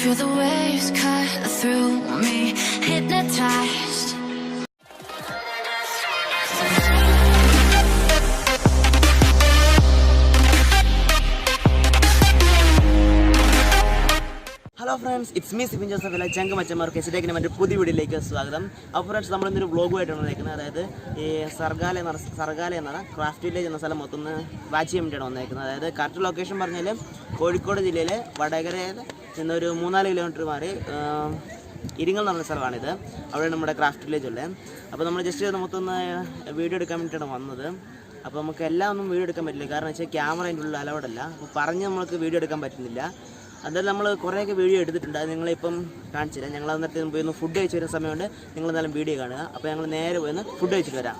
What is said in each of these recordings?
feel the waves cut through me, hypnotized. Hello friends, it's me Sibin Joseph. എല്ലാ ചങ്കമച്ചന്മാർക്ക് എസിലേക്ക് മറ്റൊരു പുതിയ വീഡിയോയിലേക്ക് സ്വാഗതം. അപ്പോൾ ഫ്രണ്ട്സ്, നമ്മളിന്നൊരു വ്ളോഗുമായിട്ടാണ് വന്നേക്കുന്നത്. അതായത് ഈ സർഗാല എന്ന് പറഞ്ഞ ക്രാഫ്റ്റ് വില്ലേജ് എന്ന സ്ഥലം മൊത്തം വാച്ച് ചെയ്യാൻ വേണ്ടിയാണ് വന്നേക്കുന്നത്. അതായത് കറക്റ്റ് ലൊക്കേഷൻ പറഞ്ഞാൽ കോഴിക്കോട് ജില്ലയിലെ വടകരയിൽ നിന്നൊരു 3-4 കിലോമീറ്റർ മാറി ഇരിങ്ങൽ എന്ന് പറഞ്ഞ സ്ഥലമാണിത്. അവിടെ നമ്മുടെ ക്രാഫ്റ്റ് വില്ലേജ് ഉള്ളത്. അപ്പോൾ നമ്മൾ ജസ്റ്റ് മൊത്തം ഒന്ന് വീഡിയോ എടുക്കാൻ വേണ്ടിയിട്ടാണ് വന്നത്. അപ്പോൾ നമുക്ക് എല്ലാം ഒന്നും വീഡിയോ എടുക്കാൻ പറ്റില്ല, കാരണം വെച്ചാൽ ക്യാമറ അതിൻ്റെ ഉള്ളിൽ അലൗഡല്ല. അപ്പോൾ പറഞ്ഞ് നമ്മൾക്ക് വീഡിയോ എടുക്കാൻ പറ്റുന്നില്ല. അതായത് നമ്മൾ കുറേയൊക്കെ വീഡിയോ എടുത്തിട്ടുണ്ട്, അത് നിങ്ങളിപ്പം കാണിച്ചില്ല. ഞങ്ങൾ അന്നത്തെ പോയി ഒന്ന് ഫുഡ് കഴിച്ച് വരുന്ന സമയമുണ്ട്, നിങ്ങൾ എന്തായാലും വീഡിയോ കാണുക. അപ്പോൾ ഞങ്ങൾ നേരെ പോയി ഒന്ന് ഫുഡ് കഴിച്ചിട്ട് വരാം.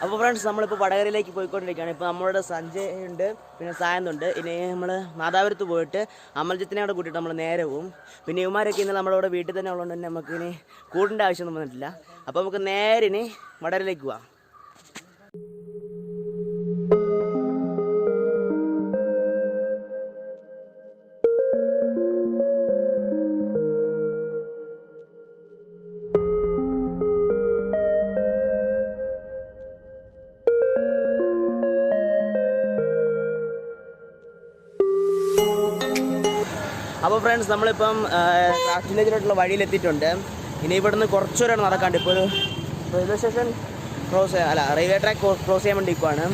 അപ്പോൾ ഫ്രണ്ട്സ്, നമ്മളിപ്പോൾ വടകരയിലേക്ക് പോയിക്കൊണ്ടിരിക്കുകയാണ്. ഇപ്പോൾ നമ്മളുടെ സഞ്ജയ് ഉണ്ട്, പിന്നെ സായന്തുണ്ട്. ഇനി നമ്മൾ നാദാപുരത്ത് പോയിട്ട് അമൽജിത്തിനെ കൂടെ കൂട്ടിയിട്ട് നമ്മൾ നേരെ പോകും. പിന്നെ ഇവന്മാരൊക്കെ ഇന്ന് നമ്മുടെ ഇവിടെ വീട്ടിൽ തന്നെ ഉള്ളതുകൊണ്ട് തന്നെ നമുക്ക് ഇനി കൂടേണ്ട ആവശ്യമൊന്നും വന്നിട്ടില്ല. അപ്പോൾ നമുക്ക് നേരെ ഇനി വടകരയിലേക്ക് പോവാം. അപ്പോൾ ഫ്രണ്ട്സ്, നമ്മളിപ്പം ക്രാഫ്റ്റ് വില്ലേജിലോട്ടുള്ള വഴിയിലെത്തിയിട്ടുണ്ട്. ഇനി ഇവിടുന്ന് കുറച്ചുകൂടെ നടക്കാണ്ട്. ഇപ്പോൾ ഒരു railway station railway track cross ചെയ്യാൻ വേണ്ടി നിൽക്കുവാണ്.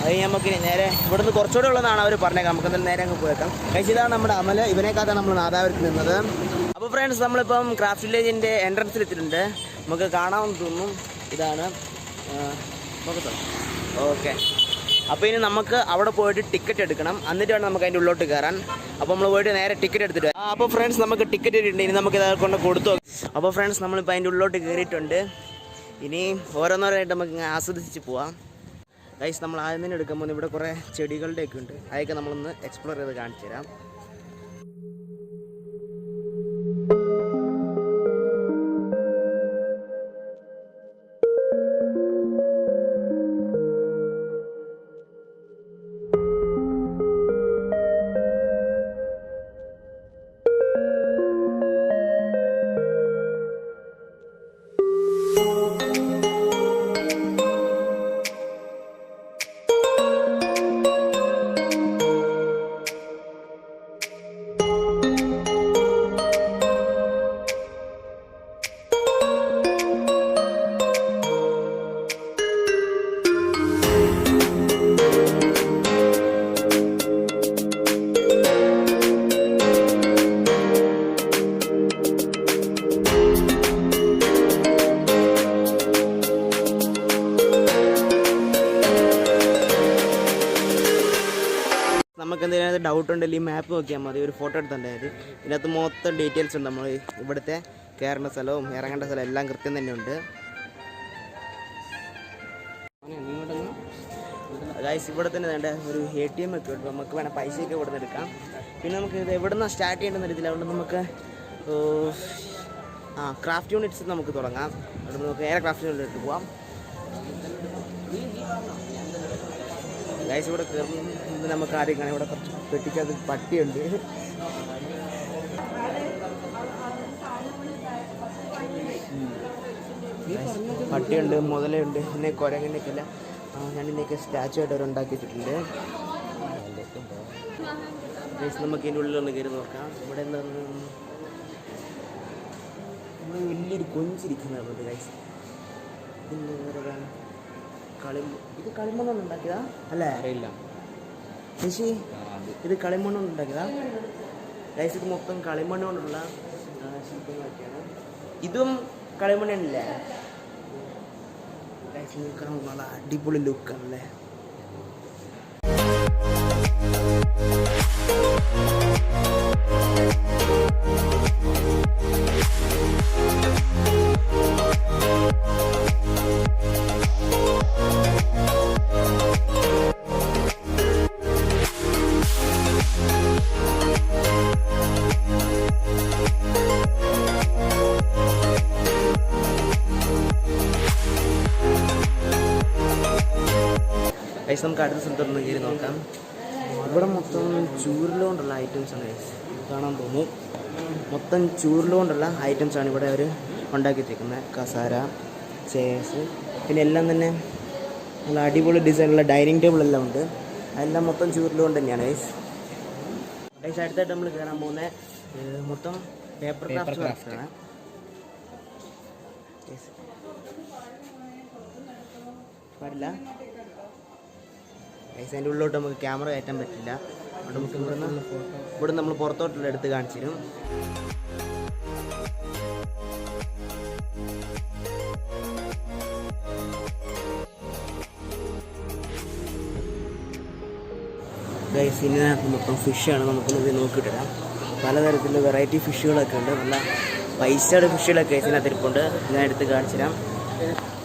അത് നമുക്കിനി നേരെ ഇവിടുന്ന് കുറച്ചുകൂടെ ഉള്ളതാണ് അവർ പറഞ്ഞേക്കാം. നമുക്ക് എന്തായാലും നേരെ അങ്ങ് പോയേക്കാം. കഴിച്ച് ഇതാണ് നമ്മുടെ അമൽ, ഇവനേക്കാത്താണ് നമ്മൾ നാദാപുരത്ത് നിന്നത്. അപ്പോൾ ഫ്രണ്ട്സ്, നമ്മളിപ്പം ക്രാഫ്റ്റ് വില്ലേജിൻ്റെ എൻട്രൻസിലെത്തിയിട്ടുണ്ട്. നമുക്ക് കാണാമെന്ന് തോന്നും. ഇതാണ് നോക്കത്തോ. ഓക്കെ, അപ്പോൾ ഇനി നമുക്ക് അവിടെ പോയിട്ട് ടിക്കറ്റ് എടുക്കണം, എന്നിട്ട് വേണം നമുക്ക് അതിൻ്റെ ഉള്ളിലോട്ട് കയറാൻ. അപ്പോൾ നമ്മൾ പോയിട്ട് നേരെ ടിക്കറ്റ് എടുത്തിട്ട് അപ്പോൾ ഫ്രണ്ട്സ്, നമുക്ക് ടിക്കറ്റ് ഇട്ടിട്ടുണ്ട്. ഇനി നമുക്ക് ഇതൊക്കെ കൊണ്ട് കൊടുത്തു. അപ്പോൾ ഫ്രണ്ട്സ്, നമ്മളിപ്പോൾ അതിൻ്റെ ഉള്ളിലോട്ട് കയറിയിട്ടുണ്ട്. ഇനി ഓരോന്നോരായിട്ട് നമുക്ക് ആസ്വദിച്ച് പോവാം. ഗൈസ്, നമ്മൾ ആദ്യം തന്നെ എടുക്കുമ്പോൾ ഇവിടെ കുറേ ചെടികളുടെയൊക്കെ ഉണ്ട്. അതൊക്കെ നമ്മളൊന്ന് എക്സ്പ്ലോർ ചെയ്ത് കാണിച്ചു തരാം. നമുക്ക് എന്തെങ്കിലും ഡൗട്ട് ഉണ്ടെങ്കിൽ ഈ മാപ്പ് നോക്കിയാൽ മതി. ഒരു ഫോട്ടോ എടുത്തിട്ടുണ്ടായത് ഇതിനകത്ത് മൊത്തം ഡീറ്റെയിൽസ് ഉണ്ട്. നമ്മൾ ഇവിടുത്തെ കയറേണ്ട സ്ഥലവും ഇറങ്ങേണ്ട സ്ഥലവും എല്ലാം കൃത്യം തന്നെ ഉണ്ട്. ഗൈസ്, ഇവിടെ തന്നെ വേണ്ട ഒരു ATM ഒക്കെ ഉണ്ട്. നമുക്ക് വേണം പൈസയൊക്കെ ഇവിടെ നിന്ന് എടുക്കാം. പിന്നെ നമുക്ക് ഇത് എവിടെ നിന്നാണ് സ്റ്റാർട്ട് ചെയ്യേണ്ടെന്ന് അറിയത്തില്ല. അതുകൊണ്ട് നമുക്ക് ക്രാഫ്റ്റ് യൂണിറ്റ്സ് നമുക്ക് തുടങ്ങാം. അതുകൊണ്ട് നമുക്ക് നേരെ ക്രാഫ്റ്റ് യൂണിറ്റ് പോവാം. ഗൈസ്, ഇവിടെ കയറുന്നത് നമുക്ക് ആദ്യം കാണാം. ഇവിടെ കുറച്ച് പെട്ടിക്കകത്ത് പട്ടിയുണ്ട്. പട്ടിയുണ്ട്, മുതലുണ്ട്, പിന്നെ കുരങ്ങനെയൊക്കെ ഇല്ല. ഞാൻ ഇതിൻ്റെയൊക്കെ സ്റ്റാച്ചു ആയിട്ട് അവർ ഉണ്ടാക്കി വെച്ചിട്ടുണ്ട്. ഗൈസ്, നമുക്ക് ഇതിൻ്റെ ഉള്ളിലൊന്ന് കയറി നോക്കാം. ഇവിടെ എന്താണ് വലിയൊരു കൊഞ്ചിരിക്കുന്നുണ്ട്. ഗൈസ്, പിന്നെ ഇത് കളിമണ്ണൊന്നും ഉണ്ടാക്കിയതാ അല്ലേ? അറിയില്ല ചേച്ചി, ഇത് കളിമണ്ണൊന്നും ഉണ്ടാക്കിയതാ? ഗൈസ്, ഇത് മൊത്തം കളിമണ്ണ് കൊണ്ടുള്ള ശില്പങ്ങളൊക്കെയാണ്. ഇതും കളിമണ്ണല്ലേ? ഗൈസ്, നിങ്ങൾക്ക് നല്ല അടിപൊളി ലുക്കാണല്ലേ. ഗൈസ്, നമുക്ക് അടുത്ത സ്ഥലത്തൊന്ന് കയറി നോക്കാം. ഇവിടെ മൊത്തം ചൂരിലുകൊണ്ടുള്ള ഐറ്റംസാണ് കാണാൻ തോന്നുന്നു. മൊത്തം ചൂരിലുകൊണ്ടുള്ള ഐറ്റംസാണ് ഇവിടെ അവർ ഉണ്ടാക്കി വെച്ചിരിക്കുന്നത്. കസാര, ചെയർസ്, പിന്നെ എല്ലാം തന്നെ നല്ല അടിപൊളി ഡിസൈനുള്ള ഡൈനിങ് ടേബിൾ എല്ലാം ഉണ്ട്. അതെല്ലാം മൊത്തം ചൂരിലുകൊണ്ട് തന്നെയാണ് ഗൈസ്. അടുത്തായിട്ട് നമ്മൾ കയറാൻ പോകുന്നത് മൊത്തം പേപ്പർ ക്രാഫ്റ്റ് വർക്കാണ്. പാടില്ല ഗൈസ്, അതിൻ്റെ ഉള്ളിലോട്ട് നമുക്ക് ക്യാമറ കയറ്റാൻ പറ്റില്ല. അതുകൊണ്ട് നമുക്ക് ഇവിടെ നമ്മൾ പുറത്തോട്ടുള്ള എടുത്ത് കാണിച്ചു തരും. ഗൈസ്, ഇതിനകത്ത് മൊത്തം ഫിഷാണ്. നമുക്കൊന്ന് നോക്കിയിട്ടിടാം. പലതരത്തിലുള്ള വെറൈറ്റി ഫിഷുകളൊക്കെ ഉണ്ട്. നല്ല പൈസയുടെ ഫിഷുകളൊക്കെ ഇതിനകത്ത് ഇരിപ്പുണ്ട്. ഞാൻ എടുത്ത് കാണിച്ചു തരാം.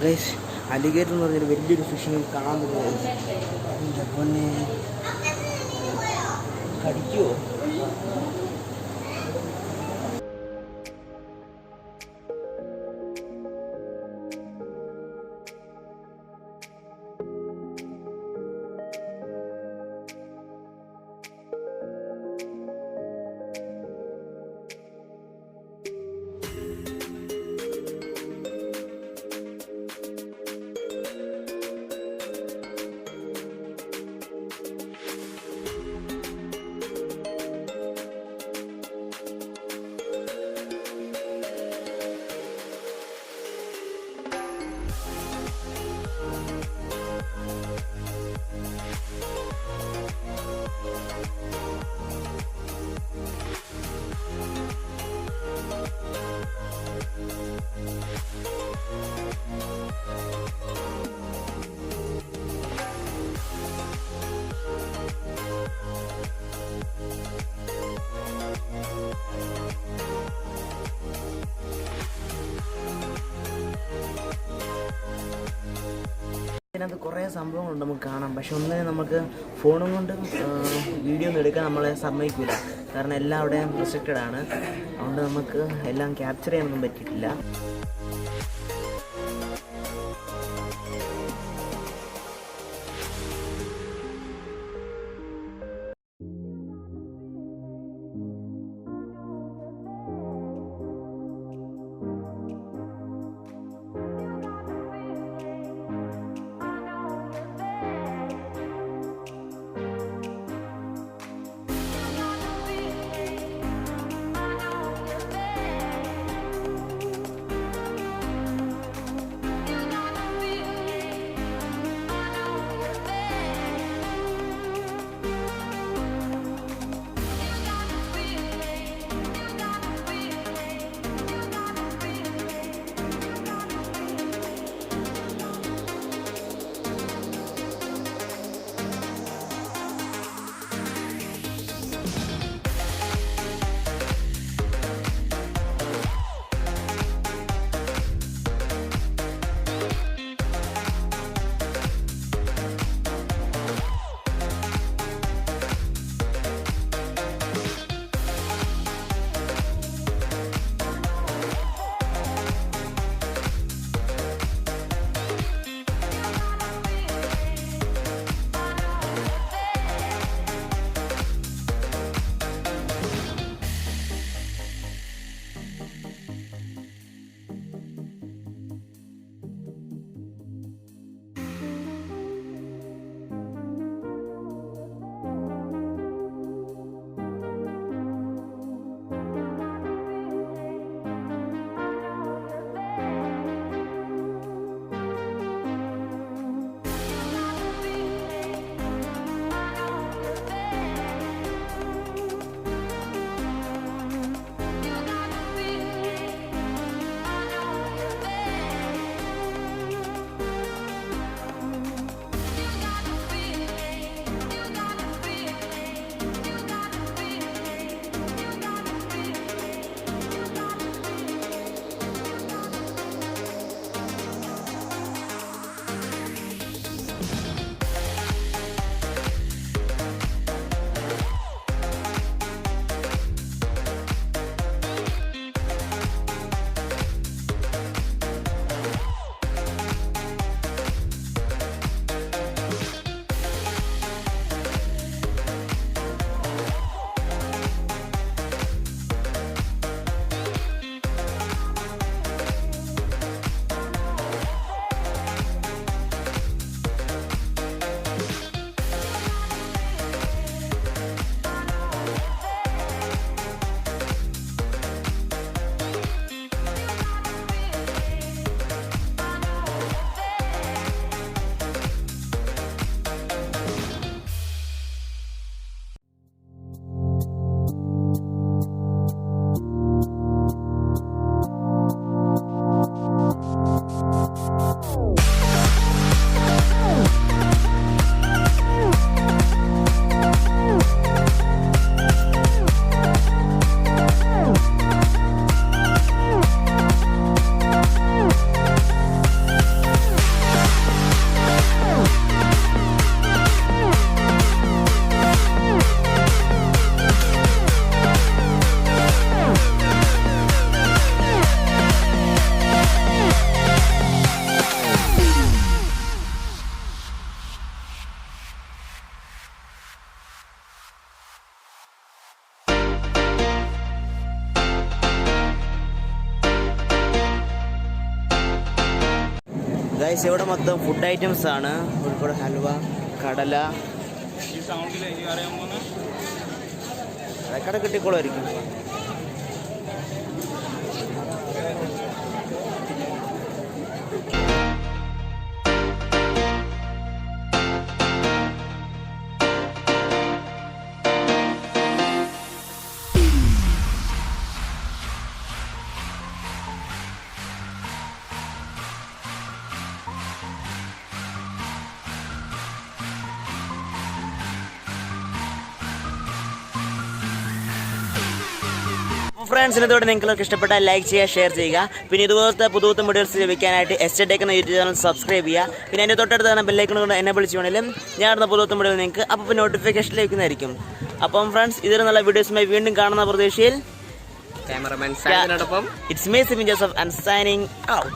ഗൈസ്, അലിഗേറ്റർ എന്ന് പറഞ്ഞൊരു വലിയൊരു ഫിഷിനെ കാണാൻ പറ്റുന്നത് പൊന്നെ കടിക്കുമോ? ഇതിനകത്ത് കുറേ സംഭവങ്ങളുണ്ട് നമുക്ക് കാണാം. പക്ഷെ ഒന്നിനും നമുക്ക് ഫോണും കൊണ്ട് വീഡിയോ ഒന്നും എടുക്കാൻ നമ്മളെ സമ്മതിക്കില്ല. കാരണം എല്ലാം അവിടെ റെസ്ട്രിക്റ്റഡ് ആണ്. അതുകൊണ്ട് നമുക്ക് എല്ലാം ക്യാപ്ചർ ചെയ്യാനൊന്നും പറ്റിയിട്ടില്ല. ഗൈസ് ഇവിടെ മൊത്തം ഫുഡ് ഐറ്റംസ് ആണ്. കോഴിക്കോട് ഹൽവ, കടല, കട കിട്ടിക്കോളായിരിക്കും. ഫ്രണ്ട്സ്, ഇന്നത്തോടെ നിങ്ങൾക്ക് ഇഷ്ടപ്പെട്ടാൽ ലൈക്ക് ചെയ്യുക, ഷെയർ ചെയ്യുക. പിന്നെ ഇതുപോലത്തെ പുതുത്ത വീഡിയോസ് ലഭിക്കാനായിട്ട് എസ്റ്റേക്ക് എന്ന യൂട്യൂബ് ചാനൽ സബ്സ്ക്രൈബ് ചെയ്യുക. പിന്നെ അതിൻ്റെ തൊട്ടടുത്ത് തന്നെ ബെല്ലൈക്കൺ കൊണ്ട് എന്നെ വിളിച്ചുകൊണ്ടെങ്കിലും ഞാൻ പുതുത്ത വീഡിയോ നിങ്ങൾക്ക് അപ്പോൾ നോട്ടിഫിക്കേഷൻ ലഭിക്കുന്നതായിരിക്കും. അപ്പം ഫ്രണ്ട്സ്, ഇതൊരു നല്ല വീഡിയോസുമായി വീണ്ടും കാണുന്ന പ്രതീക്ഷയിൽ ക്യാമറമാൻ സാജിനോടൊപ്പം it's me Sibin Joseph and signing out.